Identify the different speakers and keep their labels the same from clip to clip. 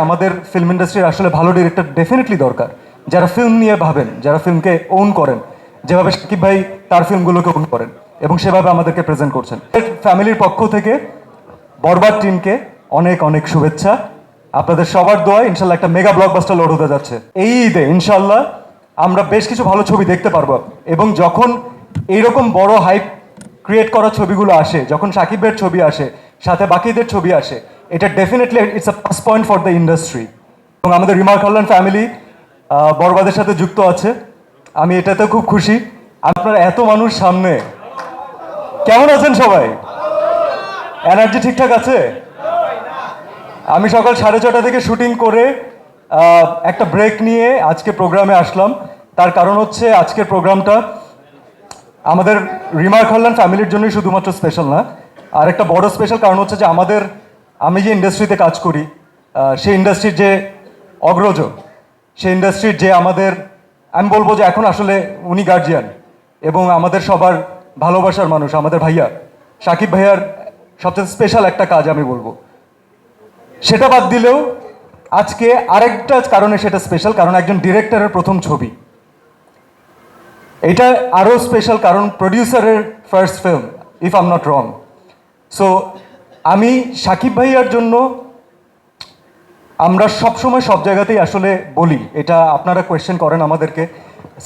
Speaker 1: আমাদের ফিল্ম ইন্ডাস্ট্রির আসলে ভালো ডিরেক্টর ডেফিনেটলি দরকার, যারা ফিল্ম নিয়ে ভাবেন, যারা ফিল্মকে ওন করেন, যেভাবে সাকিব ভাই তার ফিল্মগুলোকে ওন করেন এবং সেভাবে আমাদেরকে প্রেজেন্ট করছেন। ফ্যামিলির পক্ষ থেকে বরবাদ টিমকে অনেক অনেক শুভেচ্ছা। আপনাদের সবার দোয়া ইনশাল্লাহ একটা মেগা ব্লকবাস্টার লোড হতে যাচ্ছে এই ঈদে। ইনশাল্লাহ আমরা বেশ কিছু ভালো ছবি দেখতে পারবো এবং যখন এইরকম বড় হাইপ ক্রিয়েট করা ছবিগুলো আসে, যখন সাকিব ভাইয়ের ছবি আসে, সাথে বাকিদের ছবি আসে, এটা definitely it's a plus point for the industry. এবং আমাদের রিমার খাল্লান ফ্যামিলি বরবাদের সাথে যুক্ত আছে, আমি এটাতে খুব খুশি। আপনারা এত মানুষ সামনে, কেমন আছেন সবাই? এনার্জি ঠিকঠাক আছে? আমি সকাল 6:30 থেকে শুটিং করে একটা ব্রেক নিয়ে আজকে প্রোগ্রামে আসলাম। তার কারণ হচ্ছে আজকের প্রোগ্রামটা আমাদের রিমার খাল্লান ফ্যামিলির জন্যই শুধুমাত্র স্পেশাল না, আর একটা বড় স্পেশাল কারণ হচ্ছে যে আমি যে ইন্ডাস্ট্রিতে কাজ করি, সেই ইন্ডাস্ট্রির যে অগ্রজ, সেই ইন্ডাস্ট্রির যে আমি বলবো যে এখন আসলে উনি গার্জিয়ান এবং আমাদের সবার ভালোবাসার মানুষ, আমাদের ভাইয়া সাকিব ভাইয়ার সবচেয়ে স্পেশাল একটা কাজ আমি বলবো। সেটা বাদ দিলেও আজকে আরেকটা কারণে সেটা স্পেশাল, কারণ একজন ডিরেক্টরের প্রথম ছবি। এটা আরও স্পেশাল কারণ প্রডিউসারের first film, if I am not wrong. So আমি সাকিব ভাইয়ার জন্য, আমরা সবসময় সব জায়গাতেই আসলে বলি, এটা আপনারা কোয়েশ্চেন করেন আমাদেরকে,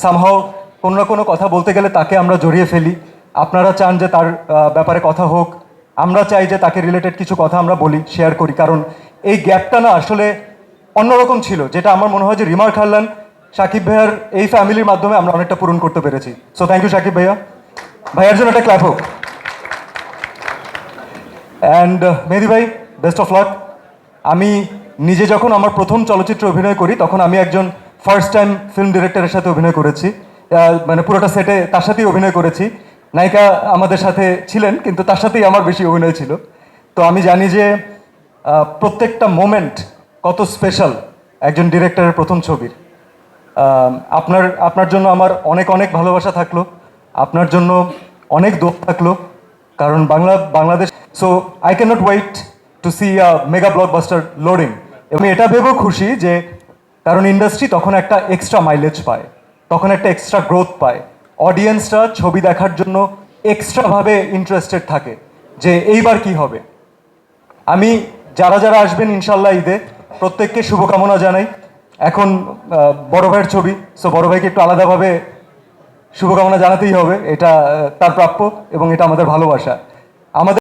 Speaker 1: সামহাও কোনো না কোনো কথা বলতে গেলে তাকে আমরা জড়িয়ে ফেলি। আপনারা চান যে তার ব্যাপারে কথা হোক, আমরা চাই যে তাকে রিলেটেড কিছু কথা আমরা বলি, শেয়ার করি, কারণ এই গ্যাপটা না আসলে অন্যরকম ছিল, যেটা আমার মনে হয় যে রিমার খাল্লান সাকিব ভাইয়ার এই ফ্যামিলির মাধ্যমে আমরা অনেকটা পূরণ করতে পেরেছি। সো থ্যাংক ইউ সাকিব ভাইয়া, ভাইয়ার জন্য একটা ক্ল্যাপ হোক। অ্যান্ড মেহেদি ভাই, বেস্ট অফ লাক। আমি নিজে যখন আমার প্রথম চলচ্চিত্রে অভিনয় করি তখন আমি একজন ফার্স্ট টাইম ফিল্ম ডিরেক্টরের সাথে অভিনয় করেছি, মানে পুরোটা সেটে তার সাথেই অভিনয় করেছি। নায়িকা আমাদের সাথে ছিলেন কিন্তু তার সাথেই আমার বেশি অভিনয় ছিল। তো আমি জানি যে প্রত্যেকটা মোমেন্ট কত স্পেশাল একজন ডিরেক্টরের প্রথম ছবির। আপনার জন্য আমার অনেক অনেক ভালোবাসা থাকলো, আপনার জন্য অনেক দোয়া থাকলো, কারণ Bangladesh. So I can not wait to see a mega blockbuster loading. এবং এটা ভেবেও খুশি যে কারণ ইন্ডাস্ট্রি তখন একটা এক্সট্রা মাইলেজ পায়, তখন একটা এক্সট্রা গ্রোথ পায়, অডিয়েন্সরা ছবি দেখার জন্য এক্সট্রাভাবে ইন্টারেস্টেড থাকে যে এইবার কি হবে। আমি যারা যারা আসবেন ইনশাল্লাহ ঈদে প্রত্যেককে শুভকামনা জানাই। এখন বড় ভাইয়ের ছবি, সো বড় ভাইকে একটু আলাদাভাবে শুভকামনা জানাতেই হবে, এটা তার প্রাপ্য এবং এটা আমাদের ভালোবাসা। আমাদের